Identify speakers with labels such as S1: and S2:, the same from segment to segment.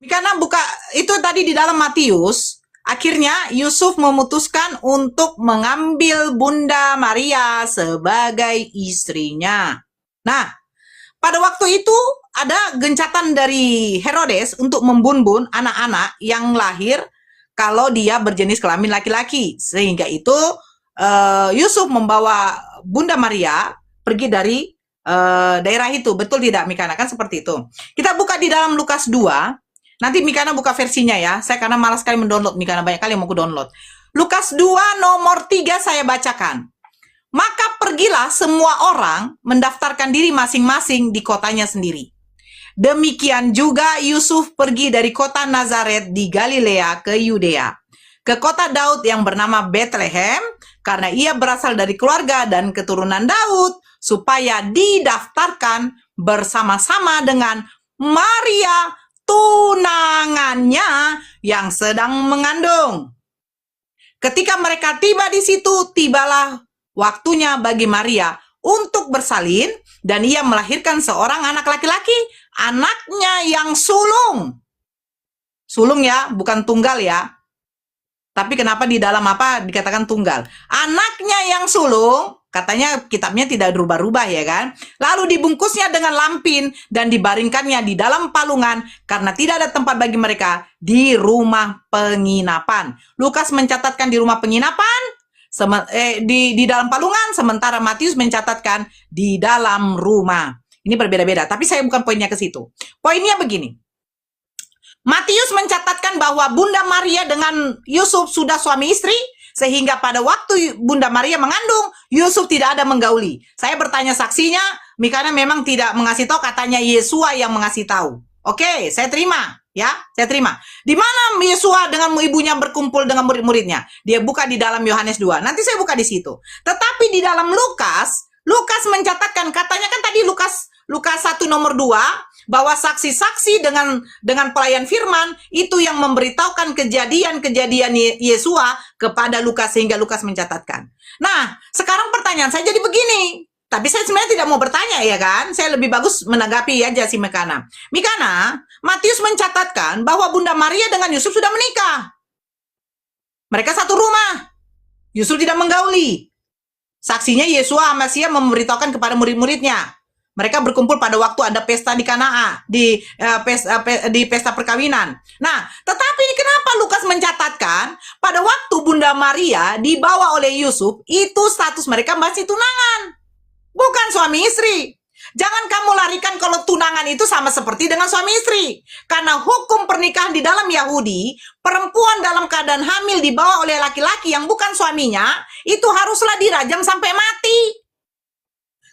S1: Karena buka itu tadi di dalam Matius, akhirnya Yusuf memutuskan untuk mengambil Bunda Maria sebagai istrinya. Nah, pada waktu itu ada gencatan dari Herodes untuk membunbun anak-anak yang lahir kalau dia berjenis kelamin laki-laki. Sehingga itu Yusuf membawa Bunda Maria pergi dari daerah itu. Betul tidak, Mikana? Kan seperti itu. Kita buka di dalam Lukas 2. Nanti Mikana buka versinya ya. Saya karena malas sekali mendownload, Mikana banyak kali yang mau ku download. Lukas 2 nomor 3 saya bacakan. Maka pergilah semua orang mendaftarkan diri masing-masing di kotanya sendiri. Demikian juga Yusuf pergi dari kota Nazaret di Galilea ke Yudea, ke kota Daud yang bernama Bethlehem, karena ia berasal dari keluarga dan keturunan Daud, supaya didaftarkan bersama-sama dengan Maria, tunangannya yang sedang mengandung. Ketika mereka tiba di situ, tibalah waktunya bagi Maria untuk bersalin, dan ia melahirkan seorang anak laki-laki, anaknya yang sulung. Sulung ya, bukan tunggal ya. Tapi kenapa di dalam apa dikatakan tunggal? Anaknya yang sulung, katanya kitabnya tidak berubah-ubah ya kan. Lalu dibungkusnya dengan lampin dan dibaringkannya di dalam palungan karena tidak ada tempat bagi mereka di rumah penginapan. Lukas mencatatkan di rumah penginapan, di dalam palungan, sementara Matius mencatatkan di dalam rumah. Ini berbeda-beda, tapi saya bukan poinnya ke situ. Poinnya begini. Matius mencatatkan bahwa Bunda Maria dengan Yusuf sudah suami istri, sehingga pada waktu Bunda Maria mengandung, Yusuf tidak ada menggauli. Saya bertanya saksinya, Mikana memang tidak mengasih tahu, katanya Yesua yang mengasih tahu. Oke, saya terima. Ya, saya terima. Di mana Yesua dengan ibunya berkumpul dengan murid-muridnya? Dia buka di dalam Yohanes 2. Nanti saya buka di situ. Tetapi di dalam Lukas mencatatkan, katanya kan tadi Lukas 1 nomor 2, bahwa saksi-saksi dengan pelayan firman itu yang memberitahukan kejadian-kejadian Yesua kepada Lukas, sehingga Lukas mencatatkan. Nah, sekarang pertanyaan saya jadi begini. Tapi saya sebenarnya tidak mau bertanya ya kan. Saya lebih bagus menanggapi aja si Mikana. Mikana, Matius mencatatkan bahwa Bunda Maria dengan Yusuf sudah menikah. Mereka satu rumah. Yusuf tidak menggauli. Saksinya Yesua Amasia memberitahukan kepada murid-muridnya. Mereka berkumpul pada waktu ada pesta di Kanaa, di pesta perkawinan. Nah, tetapi kenapa Lukas mencatatkan pada waktu Bunda Maria dibawa oleh Yusuf, itu status mereka masih tunangan, bukan suami istri. Jangan kamu larikan kalau tunangan itu sama seperti dengan suami istri. Karena hukum pernikahan di dalam Yahudi, perempuan dalam keadaan hamil dibawa oleh laki-laki yang bukan suaminya, itu haruslah dirajam sampai mati.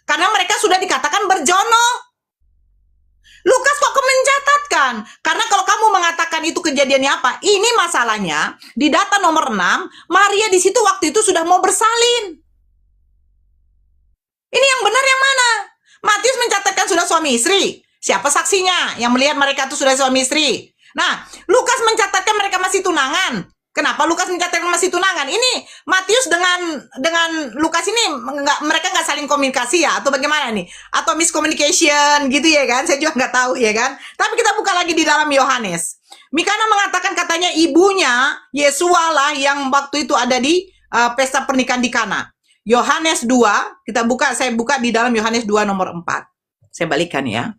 S1: Karena mereka sudah dikatakan berjono. Lukas kok mencatatkan? Karena kalau kamu mengatakan itu kejadiannya apa? Ini masalahnya, di data nomor 6, Maria di situ waktu itu sudah mau bersalin. Ini yang benar yang mana? Matius mencatatkan sudah suami istri. Siapa saksinya yang melihat mereka itu sudah suami istri? Nah, Lukas mencatatkan mereka masih tunangan. Kenapa Lukas mencatatkan masih tunangan? Ini Matius dengan Lukas ini mereka nggak saling komunikasi ya, atau bagaimana nih? Atau miscommunication gitu ya kan? Saya juga nggak tahu ya kan. Tapi kita buka lagi di dalam Yohanes. Mikana mengatakan katanya ibunya Yesua lah yang waktu itu ada di pesta pernikahan di Kana. Yohanes 2, saya buka di dalam Yohanes 2 nomor 4. Saya balikkan ya.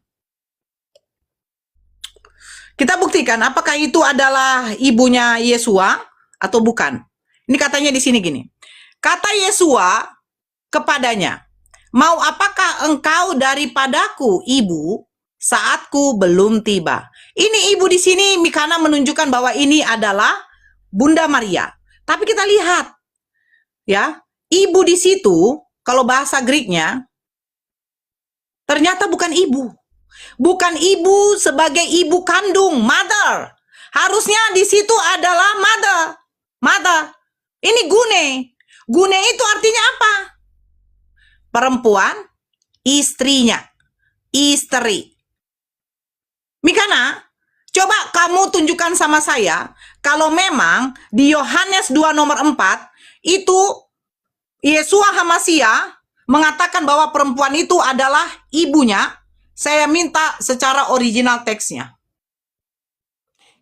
S1: Kita buktikan apakah itu adalah ibunya Yesua atau bukan. Ini katanya di sini gini. Kata Yesua kepadanya, "Mau apakah engkau daripadaku, ibu, saatku belum tiba?" Ini ibu di sini Mikana menunjukkan bahwa ini adalah Bunda Maria. Tapi kita lihat ya, ibu di situ kalau bahasa Greeknya ternyata bukan ibu. Bukan ibu sebagai ibu kandung, mother. Harusnya di situ adalah mother. Mother. Ini gune. Gune itu artinya apa? Perempuan, istrinya. Istri. Mikana, coba kamu tunjukkan sama saya, kalau memang di Yohanes 2 nomor 4, itu Yesua Hamasia mengatakan bahwa perempuan itu adalah ibunya. Saya minta secara original teksnya.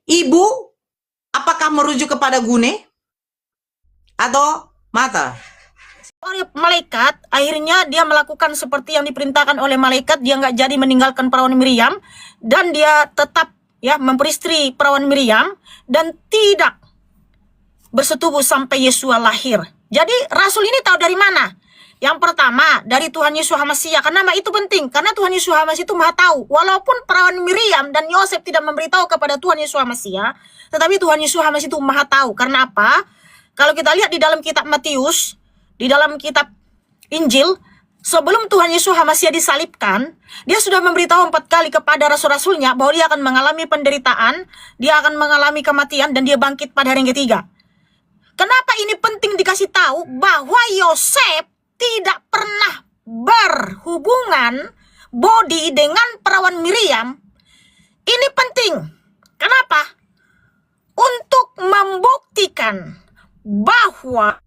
S1: Ibu, apakah merujuk kepada Gune atau Mata?
S2: Oleh malaikat, akhirnya dia melakukan seperti yang diperintahkan oleh malaikat. Dia nggak jadi meninggalkan perawan Miriam, dan dia tetap ya memperistri perawan Miriam dan tidak bersetubuh sampai Yesua lahir. Jadi Rasul ini tahu dari mana? Yang pertama dari Tuhan Yesus HaMasiah. Kenapa itu penting? Karena Tuhan Yesus HaMasiah itu maha tahu. Walaupun perawan Miriam dan Yosef tidak memberitahu kepada Tuhan Yesus HaMasiah, tetapi Tuhan Yesus HaMasiah itu maha tahu. Karena apa? Kalau kita lihat di dalam kitab Matius, di dalam kitab Injil, sebelum Tuhan Yesus HaMasiah disalibkan, dia sudah memberitahu 4 kali kepada rasul-rasulnya bahwa dia akan mengalami penderitaan, dia akan mengalami kematian, dan dia bangkit pada hari yang ketiga. Kenapa ini penting dikasih tahu? Bahwa Yosef tidak pernah berhubungan body dengan perawan Miriam. Ini penting. Kenapa? Untuk membuktikan bahwa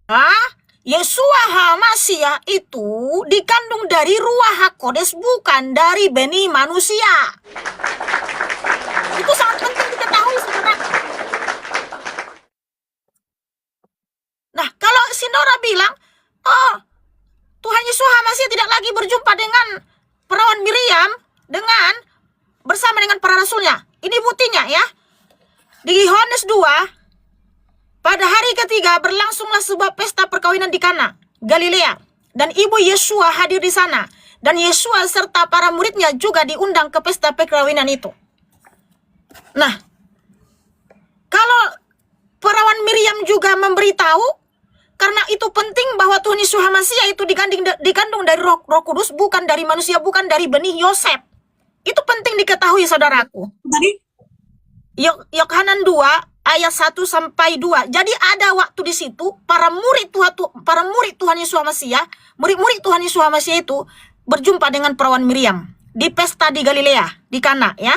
S2: Yesua HaMasiah itu dikandung dari Ruach HaKodes, bukan dari beni manusia. Itu sangat penting diketahui, saudara. Nah, kalau Sinora bilang, oh, Tuhan Yesus HaMasiah tidak lagi berjumpa dengan perawan Miriam bersama dengan para rasulnya. Ini buktinya ya. Di Yohanes 2, pada hari ketiga berlangsunglah sebuah pesta perkawinan di Kana, Galilea, dan ibu Yesua hadir di sana, dan Yesua serta para muridnya juga diundang ke pesta perkawinan itu. Nah, kalau perawan Miriam juga memberitahu, karena itu penting bahwa Tuhan Yesus HaMasiah itu dikandung dari Roh Kudus, bukan dari manusia, bukan dari benih Yosef. Itu penting diketahui, saudaraku.
S1: Tadi
S2: Yohanan 2 ayat 1 sampai 2. Jadi ada waktu di situ para murid Tuhan Yesus HaMasiah, murid-murid Tuhan Yesus HaMasiah itu berjumpa dengan perawan Miriam di pesta di Galilea, di Kana ya.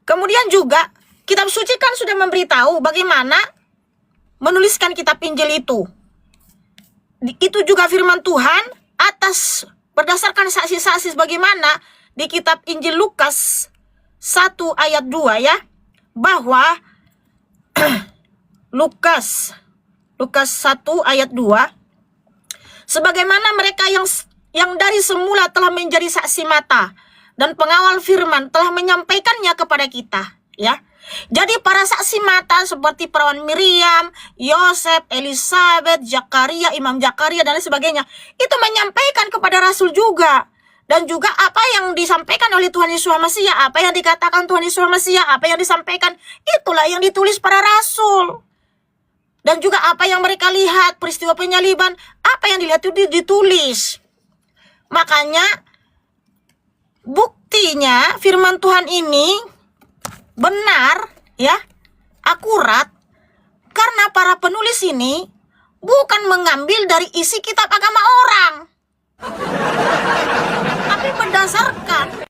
S2: Kemudian juga kitab suci kan sudah memberitahu bagaimana menuliskan kitab Injil itu. Itu juga firman Tuhan atas berdasarkan saksi-saksi bagaimana di kitab Injil Lukas 1 ayat 2 ya, bahwa Lukas 1 ayat 2, sebagaimana mereka yang dari semula telah menjadi saksi mata dan pengawal firman telah menyampaikannya kepada kita ya. Jadi para saksi mata seperti perawan Miriam, Yosef, Elisabeth, Zakaria, Imam Zakaria dan lain sebagainya itu menyampaikan kepada rasul juga. Dan juga apa yang disampaikan oleh Tuhan Yesus HaMasiah, apa yang dikatakan Tuhan Yesus HaMasiah, apa yang disampaikan, itulah yang ditulis para rasul. Dan juga apa yang mereka lihat, peristiwa penyaliban, apa yang dilihat itu ditulis. Makanya buktinya firman Tuhan ini benar ya, akurat, karena para penulis ini bukan mengambil dari isi kitab agama orang, tapi berdasarkan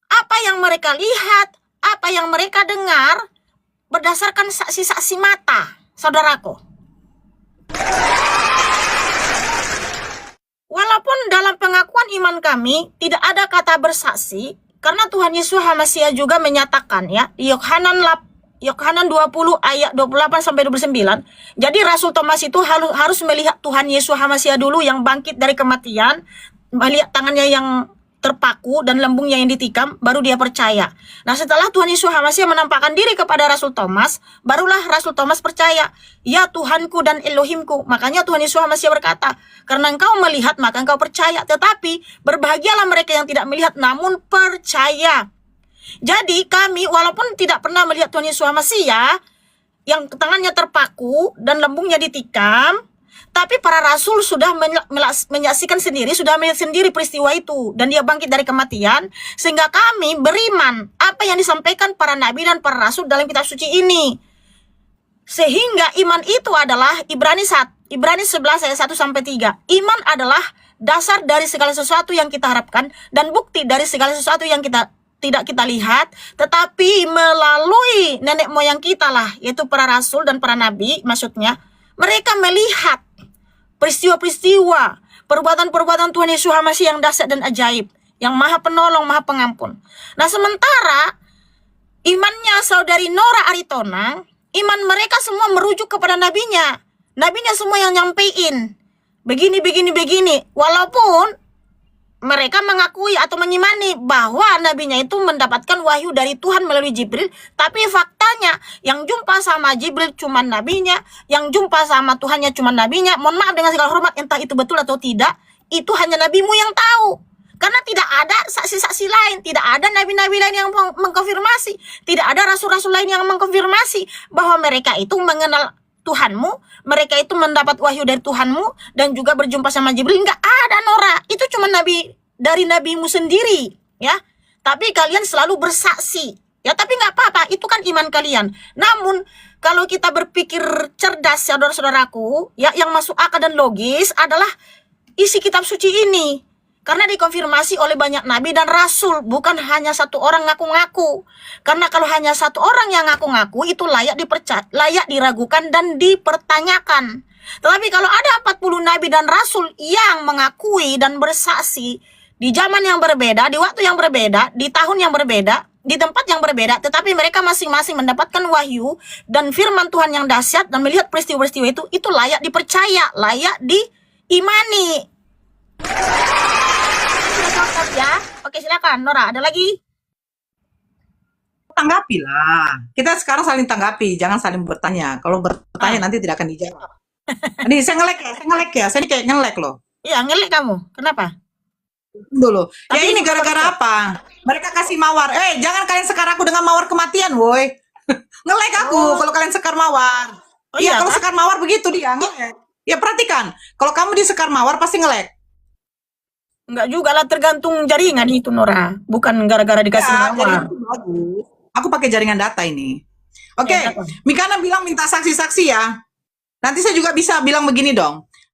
S2: apa yang mereka lihat, apa yang mereka dengar, berdasarkan saksi-saksi mata, saudaraku. Walaupun dalam pengakuan iman kami tidak ada kata bersaksi, karena Tuhan Yesus HaMasiah juga menyatakan ya, di Yohanan 20 ayat 28 sampai 29. Jadi Rasul Thomas itu harus melihat Tuhan Yesus HaMasiah dulu yang bangkit dari kematian, melihat tangannya yang terpaku dan lembungnya yang ditikam, baru dia percaya. Nah, setelah Tuhan Yesus HaMasiah menampakkan diri kepada Rasul Thomas, barulah Rasul Thomas percaya, ya Tuhanku dan Elohimku. Makanya Tuhan Yesus HaMasiah berkata, karena engkau melihat maka engkau percaya, tetapi berbahagialah mereka yang tidak melihat namun percaya. Jadi kami walaupun tidak pernah melihat Tuhan Yesus HaMasiah yang tangannya terpaku dan lembungnya ditikam, tapi para rasul sudah menyaksikan sendiri, sudah melihat sendiri peristiwa itu, dan dia bangkit dari kematian, sehingga kami beriman apa yang disampaikan para nabi dan para rasul dalam kitab suci ini. Sehingga iman itu adalah Ibrani 11 ayat 1 sampai 3. Iman adalah dasar dari segala sesuatu yang kita harapkan dan bukti dari segala sesuatu yang tidak kita lihat, tetapi melalui nenek moyang kita lah, yaitu para rasul dan para nabi, maksudnya mereka melihat peristiwa-peristiwa, perbuatan-perbuatan Tuhan Yesus HaMasiah yang dahsyat dan ajaib, yang maha penolong, maha pengampun. Nah, sementara imannya saudari Nora Aritonang, iman mereka semua merujuk kepada nabinya. Nabinya semua yang nyampein. Begini. Walaupun mereka mengakui atau mengimani bahwa nabinya itu mendapatkan wahyu dari Tuhan melalui Jibril, tapi faktanya yang jumpa sama Jibril cuma nabinya, yang jumpa sama Tuhannya cuma nabinya. Mohon maaf dengan segala hormat, entah itu betul atau tidak, itu hanya nabimu yang tahu. Karena tidak ada saksi-saksi lain, tidak ada nabi-nabi lain yang mengkonfirmasi, tidak ada rasul-rasul lain yang mengkonfirmasi bahwa mereka itu mengenal Tuhanmu, mereka itu mendapat wahyu dari Tuhanmu, dan juga berjumpa sama Jibril. Nggak ada, Nora. Itu cuma nabi dari nabimu sendiri, ya. Tapi kalian selalu bersaksi, ya. Tapi nggak apa-apa, itu kan iman kalian. Namun, kalau kita berpikir cerdas, saudara-saudaraku, ya, yang masuk akal dan logis adalah isi kitab suci ini. Karena dikonfirmasi oleh banyak nabi dan rasul, bukan hanya satu orang ngaku-ngaku. Karena kalau hanya satu orang yang ngaku-ngaku, itu layak dipercaya, layak diragukan dan dipertanyakan. Tetapi kalau ada 40 nabi dan rasul yang mengakui dan bersaksi di zaman yang berbeda, di waktu yang berbeda, di tahun yang berbeda, di tempat yang berbeda, tetapi mereka masing-masing mendapatkan wahyu dan firman Tuhan yang dahsyat dan melihat peristiwa-peristiwa itu layak dipercaya, layak diimani. Ya, oke, silakan Nora. Ada lagi?
S1: Tanggapi lah. Kita sekarang saling tanggapi, jangan saling bertanya. Kalau bertanya nanti tidak akan dijawab. Ini saya ngelek ya. Saya ini kayak ngelek loh.
S2: Iya, ngelek kamu. Kenapa?
S1: Dulu. Ya
S2: Tapi
S1: ini
S2: itu
S1: gara-gara
S2: betul.
S1: apa? Mereka kasih mawar. Jangan kalian sekar aku dengan mawar kematian, woi. Ngelek aku kalau kalian sekar mawar.
S2: Oh
S1: Iya,
S2: iya,
S1: kalau
S2: Kak?
S1: sekar mawar begitu dia ngelek. Ya perhatikan, kalau kamu disekar mawar pasti ngelek.
S2: Enggak juga lah, tergantung jaringan itu, Nora. Bukan gara-gara dikasih
S1: Ya, jaringan
S2: mawar.
S1: itu bagus. Aku pakai jaringan data ini. Oke,
S2: Ya, data.
S1: Mikana bilang minta saksi-saksi ya. Nanti saya juga bisa bilang begini dong.